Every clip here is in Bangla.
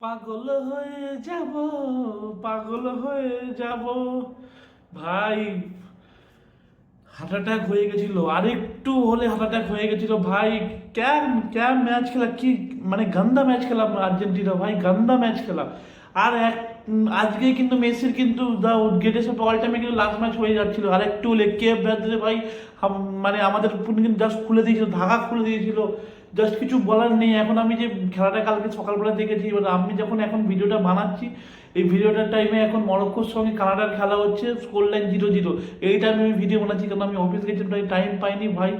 পাগল হয়ে যাব, পাগল হয়ে যাব ভাই। হার্ট অ্যাটাক হয়ে গেছিল, আরেকটু হলে হার্ট অ্যাটাক হয়ে গেছিল ভাই। ক্যাম ক্যাম ম্যাচ খেলা, কি মানে গান্দা ম্যাচ খেলা আর্জেন্টিনা ভাই, গান্দা ম্যাচ খেলা। আর আজকে কিন্তু মেসির কিন্তু দা গ্রেটেস্ট অফ অল টাইমে কিন্তু লাস্ট ম্যাচ হয়ে যাচ্ছিল, আর একটু হলে কেপ ভের্দে ভাই মানে আমাদের কিন্তু জাস্ট খুলে দিয়েছিল, ধাগা খুলে দিয়েছিল। জাস্ট কিছু বলার নেই। এখন আমি যে খেলাটা কালকে সকালবেলা দেখেছি, এবার আমি যখন এখন ভিডিওটা বানাচ্ছি, এই ভিডিওটার টাইমে এখন মরক্কোর সঙ্গে কানাডার খেলা হচ্ছে, স্কোর লাইন 0-0। এই টাইমে আমি ভিডিও বানাচ্ছি কারণ আমি অফিস গেছি, টাইম পাইনি ভাই।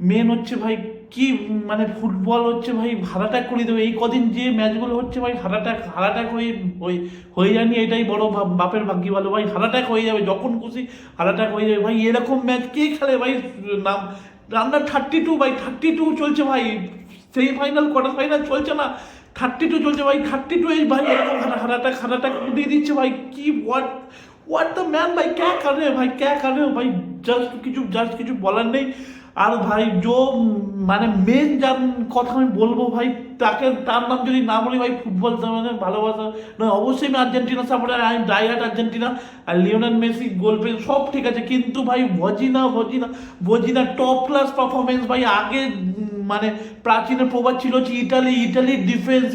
মেন হচ্ছে ভাই কি মানে ফুটবল হচ্ছে ভাই, হার্ট অ্যাটাক করে দেবে। এই কদিন যে ম্যাচগুলো হচ্ছে ভাই, হার্ট অ্যাটাক হয়ে যায়নি, এটাই বড় বাপের ভাগ্য ভালো ভাই। হার্ট অ্যাটাক হয়ে যাবে যখন খুশি, হার্ট অ্যাটাক হয়ে যাবে ভাই। এরকম ম্যাচ কে খেলে ভাই? নাম আন্ডার 32 ভাই, 32 চলছে ভাই। সেমিফাইনাল কোয়ার্টার ফাইনাল চলছে না, 32 চলছে ভাই। 32 এই ভাই এরকম হারাটা দিয়ে দিচ্ছে ভাই। কি হোয়াট দ্য ম্যান ভাই, ক্যা কর রে ভাই, ক্যা কর রে ভাই। জাস্ট কিছু বলার নেই। আর ভাই মানে মেন যার কথা আমি বলবো ভাই, তার নাম যদি না বলি ভাই, ফুটবল মানে ভালোবাসা নয়, অবশ্যই আমি আর্জেন্টিনা সাপোর্টার, আমি ডাইহার্ট আর্জেন্টিনা। আর লিওনেল মেসি গোল পেয়ে সব ঠিক আছে, কিন্তু ভাই ভজিনা টপ ক্লাস পারফরমেন্স ভাই। আগে মানে প্রাচীনের প্রবাদ ছিল যে ইটালির ডিফেন্স,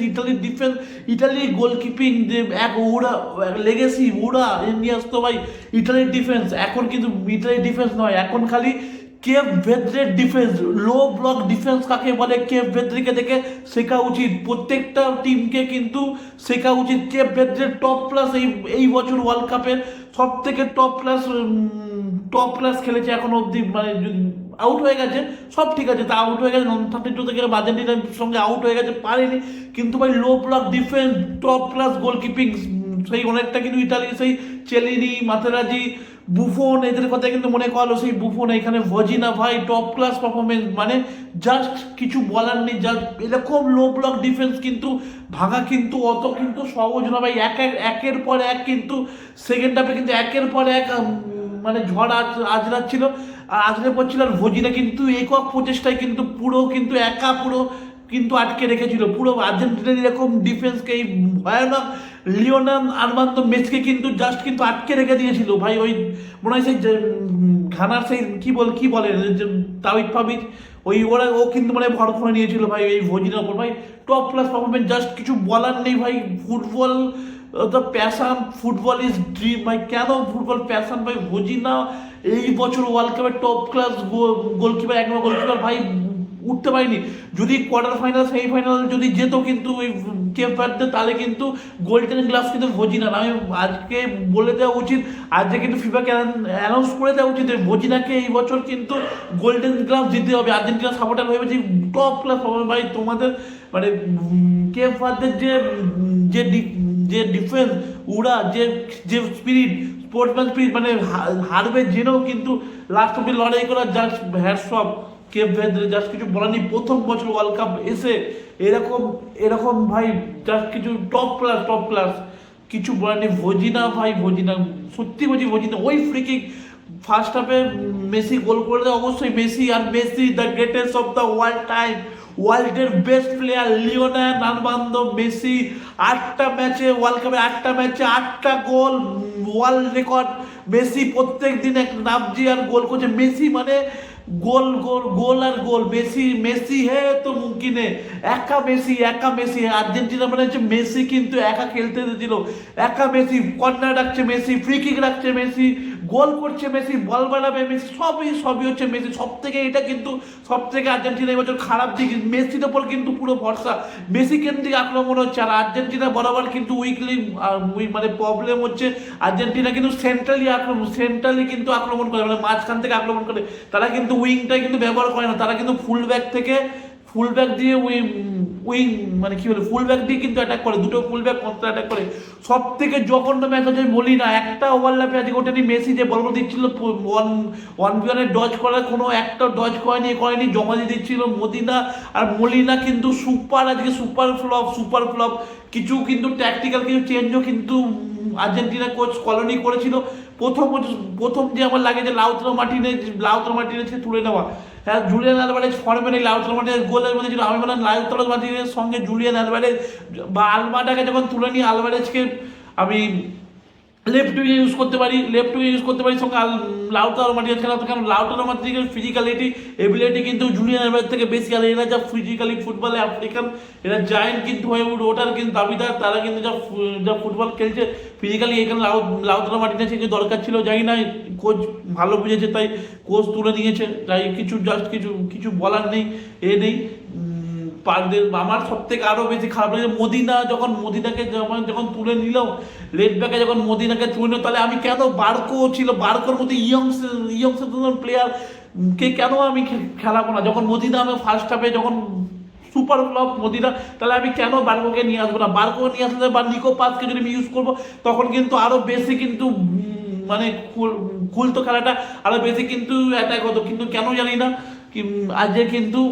ইটালির গোলকিপিং যে এক ওরা লেগেসি ওরা নিয়ে আসতো ভাই, ইটালির ডিফেন্স। এখন কিন্তু ইটালির ডিফেন্স নয়, এখন খালি কেপ ভেদ্রের ডিফেন্স, লো ব্লক ডিফেন্স কাকে বলে, কেপ ভেদ্রিকে দেখে শেখা উচিত। প্রত্যেকটা টিমকে কিন্তু শেখা উচিত। কেপ ভেদ্রের টপ ক্লাস এই বছর ওয়ার্ল্ড কাপের সব থেকে টপ ক্লাস খেলেছে এখন অব্দি। মানে আউট হয়ে গেছে, সব ঠিক আছে, তা আউট হয়ে গেছে 32 থেকে আর্জেন্টিনার সঙ্গে আউট হয়ে গেছে, পারেনি। কিন্তু ভাই low block defence, top class গোলকিপিং, সেই অনেকটা কিন্তু ইতালি সেই চেলিনি, মাতেরাজি, বুফন এদের কথা কিন্তু মনে করালো। সেই বুফন, এখানে ভজিনা ভাই টপ ক্লাস পারফরমেন্স, মানে জাস্ট কিছু বলার নেই। জাস্ট এরকম লো ব্লক ডিফেন্স কিন্তু ভাঙা কিন্তু অত কিন্তু সহজ না ভাই। একের পর এক কিন্তু সেকেন্ড হাফে কিন্তু একের পর এক মানে ঝড় আজরাচ্ছিল, আর আজরে পড়ছিল। আর ভজিনা কিন্তু একক প্রচেষ্টায় কিন্তু পুরো কিন্তু আটকে রেখেছিল পুরো আর্জেন্টিনার এরকম ডিফেন্সকে। এই ভয়ানক লিওনেল আর্মান্দো মেসিকে কিন্তু জাস্ট কিন্তু আটকে রেখে দিয়েছিল ভাই। ওই মনে হয় সেই ঘানার সেই কি বলে তাওহিদ ফাবিজ, ও কিন্তু মানে ভর করে নিয়েছিল ভাই এই ভজিনার ওপর ভাই। টপ ক্লাস পারফরমেন্স, জাস্ট কিছু বলার নেই ভাই। Football the passion, football is dream ভাই। কেন ফুটবল প্যাশন ভাই? ভজিনা এই বছর ওয়ার্ল্ড কাপের টপ ক্লাস গোলকিপার, এক নম্বর গোলকিপার ভাই, উঠতে পারিনি। যদি কোয়ার্টার ফাইনাল সেমিফাইনাল যদি যেত কিন্তু ওই কেপ ভার্দে, তাহলে কিন্তু গোল্ডেন গ্লাভস কিন্তু ভজিনা। আমি আজকে বলে দেওয়া উচিত, আজকে কিন্তু ফিফাকে অ্যানাউন্স করে দেওয়া উচিত যে ভজিনাকে এই বছর কিন্তু গোল্ডেন গ্লাভস দিতে হবে। আর্জেন্টিনা সাপোর্টার হয়ে যে টপ ক্লাস হবে ভাই তোমাদের, মানে কেপ ভার্দের যে যে ডিফেন্স, ওরা যে স্পিরিট, স্পোর্টসম্যান স্পিরিট, মানে হারবে জেনেও কিন্তু লাস্ট অব্দি লড়াই করা, just hats off Cape Verde. Just কিছু বলার নেই। প্রথম বছর ওয়ার্ল্ড কাপ এসে এরকম ভাই, জাস্ট কিছু টপ ক্লাস কিছু বলার নেই। ভজিনা সত্যি বলছি, ভজিনা ওই ফ্রি কিক ফার্স্ট হাফে মেসি গোল করে দেয়, অবশ্যই মেসি। আর Messi the greatest of the world time, ওয়ার্ল্ডের best player Lionel Armando Messi. 8টা ম্যাচে ওয়ার্ল্ড কাপে, 8টা ম্যাচে 8টা গোল, ওয়ার্ল্ড রেকর্ড। মেসি প্রত্যেক দিন এক নাবজি আর গোল করছে। মেসি মানে গোল আর গোল। মেসি হে তো মুমকিন হে। একা মেসি আর্জেন্টিনা মানে হচ্ছে মেসি কিন্তু একা খেলতে দিয়েছিল। একা মেসি কর্নার রাখছে, মেসি ফ্রি কিক রাখছে, মেসি গোল করছে, মেসি বল বাড়াবে, মেসি সবই হচ্ছে মেসি। এটা কিন্তু সব থেকে আর্জেন্টিনা এবছর খারাপ দিক, মেসির ওপর কিন্তু পুরো ভরসা। মেসি কেন্দ্রিক আক্রমণ হচ্ছে, আর আর্জেন্টিনা বরাবর কিন্তু উইকলি মানে প্রবলেম হচ্ছে। আর্জেন্টিনা কিন্তু সেন্ট্রালি কিন্তু আক্রমণ করে, মানে মাঝখান থেকে আক্রমণ করে। তারা কিন্তু উইংটা কিন্তু ব্যবহার করে না, তারা কিন্তু ফুলব্যাক দিয়ে উইং মানে কি বলে ফুলব্যাক দিয়ে কিন্তু অ্যাটাক করে, দুটো ফুলব্যাক কন্ট্রা অ্যাটাক করে। সব থেকে জঘন্য ম্যাচ হচ্ছে বলি না, একটা ওভারল্যাপে আজকে ওঠেনি। মেসি যে বলগুলো দিচ্ছিল ওয়ান বিয়ানের ডজ করার কোনো একটা ডজ করেনি, জমা দিয়ে দিচ্ছিল মদিনা আর মলিনা। কিন্তু সুপার ফ্লপ। কিছু কিন্তু ট্যাকটিক্যাল কিছু চেঞ্জও কিন্তু আর্জেন্টিনা কোচ কলোনি করেছিল। প্রথম যে আমার লাগে যে লাউতারো মার্টিনেজ তুলে নেওয়া, হ্যাঁ জুলিয়ান অ্যালভারেজ ফর্মে নেই, লাউতারো মার্টিনেজ গোলের মধ্যে ছিল, আমি বললাম লাউতারো মার্টিনেজের সঙ্গে জুলিয়ান অ্যালভারেজ বা আলমাটাকে যখন তুলে নিয়ে আলভারেজকে আমি লেফট উইংয়ে ইউজ করতে পারি, সঙ্গে লাউতারো মার্টিনেজ খেলাতে, কারণ লাউতারো মার্টিনেজের ফিজিক্যালিটি এবিলিটি কিন্তু জুলিয়ান অ্যালভারেজ থেকে বেশি, আর এরা যা ফিজিক্যালি ফুটবলে আফ্রিকান এরা জায়েন্ট কিন্তু হয়ে ওঠার কিন্তু দাবিদার, তারা কিন্তু যা ফুটবল খেলছে ফিজিক্যালি, এখানে লাউতারো মার্টিনেজ কিছু দরকার ছিল, জানি না কোচ ভালো বুঝেছে তাই কোচ তুলে নিয়েছে, তাই কিছু বলার নেই, নেই। আমার সব থেকে আরো বেশি খারাপ লাগে মদিনাকে যখন তুলে নিল, লেফট ব্যাকে যখন মদিনাকে তুলে নিল, তাহলে আমি কেন বার্কোর মতো ইয়ং প্লেয়ার কে কেন আমি খেলাবো না, যখন মদিনা আমি ফার্স্ট হাফে যখন সুপার ফ্লপ মদিনা, তাহলে আমি কেন বার্কোকে নিয়ে আসবো না, বার্কো নিয়ে আসলে বা নিকো পাসকে যদি আমি ইউজ করবো তখন কিন্তু আরো বেশি কিন্তু মানে খুলতো খেলাটা, আরো বেশি কিন্তু অ্যাটাক হতো, কিন্তু কেন জানি না আজকে কিন্তু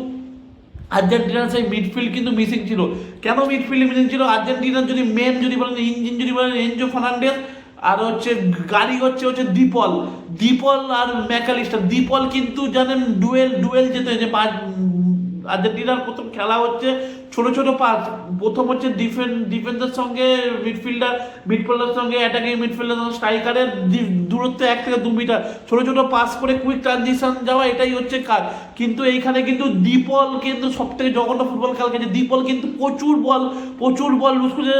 আর্জেন্টিনার সেই মিডফিল্ড কিন্তু মিসিং ছিল। কেন মিডফিল্ড মিসিং ছিল? আর্জেন্টিনার যদি বলেন ইঞ্জিন, যদি বলেন এনজো ফার্নান্ডেজ, আর গাড়ি হচ্ছে দ্বীপল আর ম্যাকালিস্টার। দ্বীপল কিন্তু জানেন ডুয়েল যেতে যে আর্জেন্টিনার প্রথম খেলা হচ্ছে ছোট পাস, প্রথম হচ্ছে ডিফেন্সের সঙ্গে মিডফিল্ডার সঙ্গে অ্যাটাকিং মিডফিল্ডার স্ট্রাইকারের দূরত্ব 1 থেকে 2 মিটার, ছোট পাস করে কুইক ট্রানজিশন যাওয়া, এটাই হচ্ছে কাজ। কিন্তু এইখানে কিন্তু দ্বীপল কিন্তু সব থেকে জঘন্য ফুটবল খেলা খেলছে। দ্বীপল কিন্তু প্রচুর বল লুজ করেছে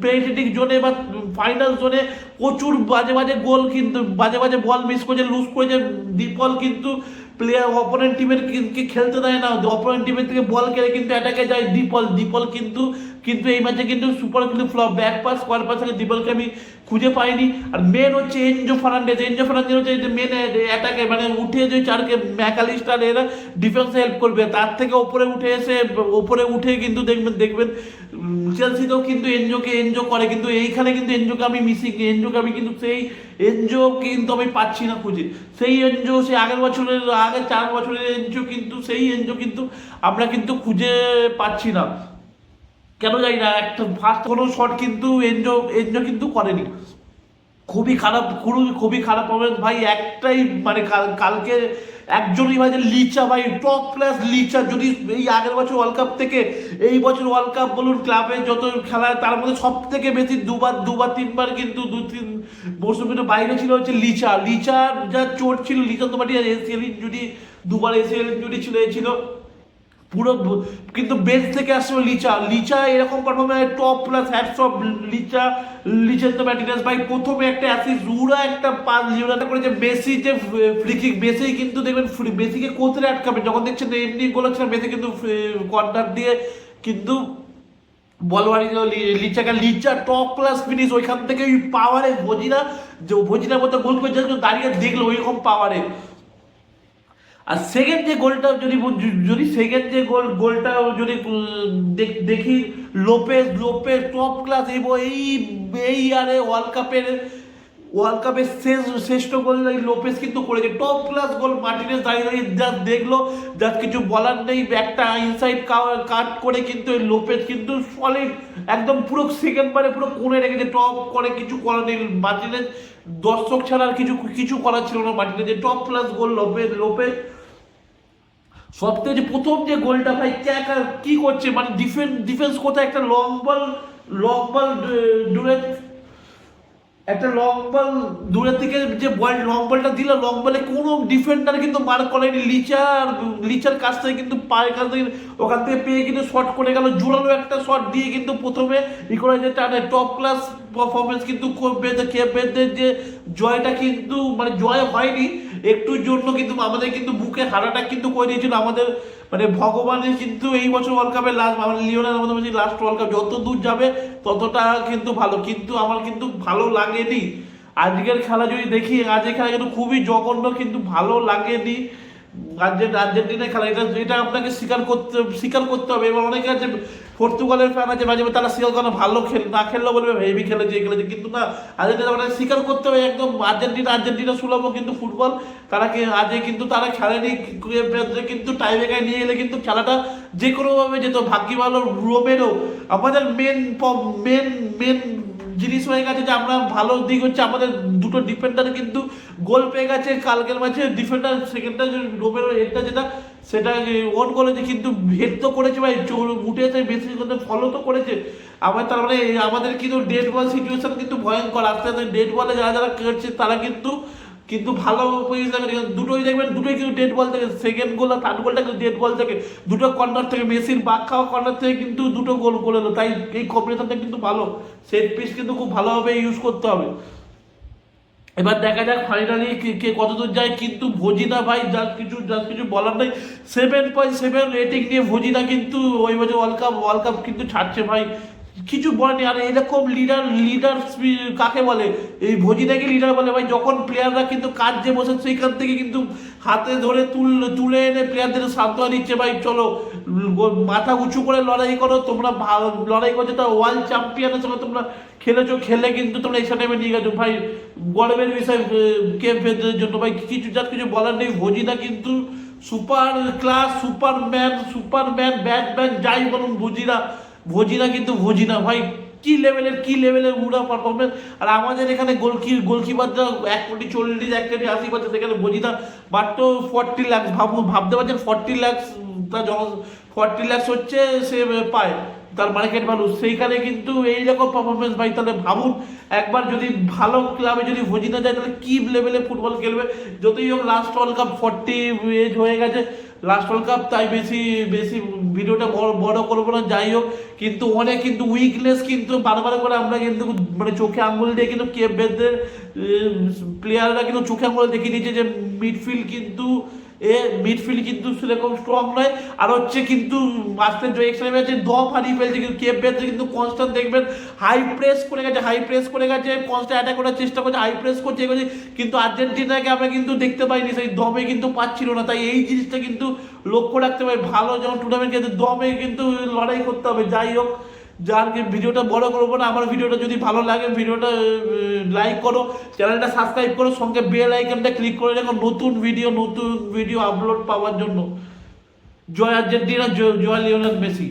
পেনাল্টি জোনে বা ফাইনাল জোনে, প্রচুর বাজে গোল, কিন্তু বাজে বল মিস করেছে, লুজ করেছে। দ্বীপল কিন্তু প্লেয়ার অপোনেন্ট টিমের খেলতে দেয় না, অপোনেন্ট টিমের থেকে বল কেড়ে কিন্তু অ্যাটাকে যায় দ্বীপল কিন্তু এই ম্যাচে কিন্তু সুপার কিন্তু flop, back pass square pass থেকে দ্বীপলকে আমি খুঁজে পাইনি। আর মেন হচ্ছে এনজো ফার্নান্ডেজ হচ্ছে মেন অ্যাটাকে, মানে উঠে যে চারকে ম্যাকালিস্টার এরা ডিফেন্সে হেল্প করবে, তার থেকে ওপরে উঠে কিন্তু দেখবেন চেলসিতেও কিন্তু এনজো করে, কিন্তু এইখানে কিন্তু এনজোকে আমি কিন্তু আমি পাচ্ছি না খুঁজে, সেই আগের 4 বছরের এনজো কিন্তু আমরা কিন্তু খুঁজে পাচ্ছি না, কেন জানি না। একটা ফার্স্ট কোনো শট কিন্তু এনজো কিন্তু করেনি, খুবই খারাপ পারফরমেন্স ভাই। একটাই মানে কালকে একজনই ভাই লিচা, ভাই টপ ক্লাস লিচা। যদি এই আগের বছর ওয়ার্ল্ড কাপ থেকে এই বছর ওয়ার্ল্ড কাপ বলুন, ক্লাবে যত খেলা তার মধ্যে সব থেকে বেশি দুবার তিনবার কিন্তু 2-3 মৌসুমের বাইরে ছিল হচ্ছে লিচার যা চোট ছিল, লিচা তোমার এসিএল ইনজুরি, 2বার এসিএল ইনজুরি ছিল পুরো, কিন্তু বেঞ্চ থেকে আসলো লিচা এরকম performance top plus hats off Lisandro Martinez ভাই। প্রথমে একটা অ্যাসিস্ট, একটা পাস লিওনার্দো করেছে, মেসি যে ফ্রি কিক, মেসি কিন্তু দেখবেন মেসিকে কোথায় আটকাবে, যখন দেখছেন এমনি গোল হচ্ছে না, মেসি কিন্তু কর্নার দিয়ে কিন্তু বল মারি লিচা টপ ক্লাস ফিনিশ, ওইখান থেকে ওই পাওয়ারে ভজিনার মধ্যে গোল করে দাঁড়িয়ে দেখলো ওইরকম পাওয়ারে। আর সেকেন্ড যে গোলটা যদি দেখি, লোপেজ টপ ক্লাস, এই আরে ওয়ার্ল্ড কাপের শ্রেষ্ঠ গোল লোপেজ কিন্তু করেছে, টপ ক্লাস গোল। মার্টিনেজ দাঁড়িয়ে যা দেখলো, যা কিছু বলার নেই, একটা ইনসাইড কাট করে কিন্তু লোপেজ কিন্তু সলিড একদম পুরো সেকেন্ড বারে পুরো কোণে রেখেছে, টপ করে কিছু করার নেই মার্টিনেজ, দর্শক ছাড়া আর কিছু করার ছিল না মার্টিনেজের। Top class goal Lopez. সবথেকে প্রথম যে গোলটা ভাই কি করছে, মানে ডিফেন্স কোথায়, একটা লং বল দূরে, একটা লং বল দূরের থেকে যে লং বলটা দিল, লং বলে কোনো ডিফেন্ডার কিন্তু মার্ক করেনি, লিচার কাছ থেকে কিন্তু পায়ের কাছ থেকে ওখান থেকে পেয়ে কিন্তু শট করে গেল, জোরালো একটা শট দিয়ে কিন্তু প্রথমে ইকুয়ালাইজার টানে। টপ ক্লাস পারফরমেন্স কিন্তু কেপেদের যে জয়টা কিন্তু মানে জয় হয়নি, একটুর জন্য কিন্তু আমাদের কিন্তু বুকে হারাটা কিন্তু করে দিয়েছিল আমাদের, মানে ভগবানের কিন্তু এই বছর ওয়ার্ল্ড কাপের লিওনার আমাদের লাস্ট ওয়ার্ল্ড কাপ, যত দূর যাবে ততটা কিন্তু ভালো, কিন্তু আমার কিন্তু ভালো লাগেনি আজকের খেলা। যদি দেখি আজকের খেলা কিন্তু খুবই জঘন্য, কিন্তু ভালো লাগেনি আর্জেন্টিনার খেলা, এটা আপনাকে স্বীকার করতে হবে। এবং অনেকে আছে পর্তুগালের ফ্যান আছে, মাঝে তারা স্বীকার করে ভালো না খেললেও বলবে হেভি খেলেছে কিন্তু না, আর্জেন্টিনা মানে স্বীকার করতে হবে একদম আর্জেন্টিনা সুলভ কিন্তু ফুটবল, আজকে কিন্তু তারা খেলেনি, কিন্তু টাইব্রেকারে নিয়ে এলে কিন্তু খেলাটা যে কোনোভাবে যেত, ভাগ্য ভালো রোমেরো। আমাদের মেন জিনিস হয়ে গেছে যে আমরা ভালো দিক হচ্ছে আমাদের দুটো ডিফেন্ডার কিন্তু গোল পেয়ে গেছে কালকের ম্যাচে, ডিফেন্ডার সেকেন্ডটা রোমেরো, এটা যেটা সেটা অন করেছে, কিন্তু হেড তো করেছে ভাই, উঠেছে বেশি ফলো তো করেছে। আবার তার মানে আমাদের কিন্তু ডেড বল সিচুয়েশন কিন্তু ভয়ঙ্কর, আস্তে আস্তে ডেড বলে যারা যারা করছে তারা কিন্তু কিন্তু ভালো পজিশন, দুটোই দেখবেন, দুটোই কিন্তু ডেড বল থেকে, সেকেন্ড গোল আর থার্ড গোলটা কিন্তু ডেড বল থেকে, দুটো কর্নার থেকে, মেসির বাগ খাওয়া কর্নার থেকে কিন্তু দুটো গোল করে এলো। তাই এই কম্বিনেশনটা কিন্তু ভালো, সেট পিস কিন্তু খুব ভালোভাবে ইউজ করতে হবে। এবার দেখা যাক ফাইনালি কে কতদূর যায়, কিন্তু ভজিনা ভাই যার কিছু বলার নেই। 7.7 রেটিং নিয়ে ভজিনা কিন্তু ওই বছর ওয়ার্ল্ড কাপ কিন্তু ছাড়ছে ভাই, কিছু বলেনি। আর এরকম লিডার কাকে বলে, এই ভজিনাকে লিডার বলে ভাই, যখন প্লেয়াররা কিন্তু কাজ যে বসে সেইখান থেকে কিন্তু হাতে ধরে তুলে এনে প্লেয়ারদের সান্ত্বনা দিচ্ছে, ভাই চলো মাথা উঁচু করে লড়াই করো, তোমরা লড়াই করছো, তা ওয়ার্ল্ড চ্যাম্পিয়নের সঙ্গে তোমরা খেলেছো, খেলে কিন্তু তোমরা এশিয়া টাইমে নিয়ে গেছো ভাই, গর্বের বিষয় কে ফেদের জন্য ভাই, কিছু বলার নেই। ভজিনা কিন্তু সুপার ক্লাস, সুপারম্যান ব্যাটম্যান যাই বলুন, ভজিনা কিন্তু ভজিনা ভাই, কি লেভেলের উড়া পারফরমেন্স। আর আমাদের এখানে গোলকিপাররা 1.40 1.80 পাচ্ছে, সেখানে ভজিনা মাত্র 40 লাখ, ভাবতে পারছেন 40 লাখ, তার 40 লাখ হচ্ছে সে পায় তার মার্কেট ভ্যালু, সেইখানে কিন্তু এইরকম পারফরমেন্স ভাই, তাহলে ভাবুন একবার যদি ভালো ক্লাবে যদি ভজিনা যায় তাহলে কি লেভেলে ফুটবল খেলবে। যতই হোক লাস্ট ওয়ার্ল্ড কাপ 40 এজ হয়ে গেছে, লাস্ট ওয়ার্ল্ড কাপ, তাই বেশি ভিডিওটা বড় করবো না। যাই হোক, কিন্তু অনেক কিন্তু উইকনেস কিন্তু বারবার করে আমরা কিন্তু মানে চোখে আঙ্গুল দিয়ে কিন্তু কেপ বেদের প্লেয়াররা কিন্তু চোখে আঙ্গুল দেখিয়ে দিয়েছে যে মিডফিল্ড কিন্তু সেরকম স্ট্রং নয়। আর হচ্ছে কিন্তু মাস্টার জয় এক্সট্রা ম্যাচে দম হারিয়ে ফেলছে, কিন্তু কেপ বেদে কিন্তু কনস্ট্যান্ট দেখবেন হাই প্রেস করে গেছে, কনস্ট্যান্ট অ্যাটাক করার চেষ্টা করছে, হাই প্রেস করছে এগোচ্ছে, কিন্তু আর্জেন্টিনাকে আমরা কিন্তু দেখতে পাইনি, সেই দমে কিন্তু পাচ্ছিল না। তাই এই জিনিসটা কিন্তু লক্ষ্য রাখতে হবে, ভালো যেমন টুর্নামেন্ট কিন্তু দমে কিন্তু লড়াই করতে হবে। যাই হোক, যার ভিডিওটা বড় করবো না, আমার ভিডিওটা যদি ভালো লাগে ভিডিওটা লাইক করো, চ্যানেলটা সাবস্ক্রাইব করো, সঙ্গে বেল আইকনটা ক্লিক করে রাখো নতুন ভিডিও আপলোড পাওয়ার জন্য। জয় আর্জেন্টিনা, জয় লিওনেল মেসি।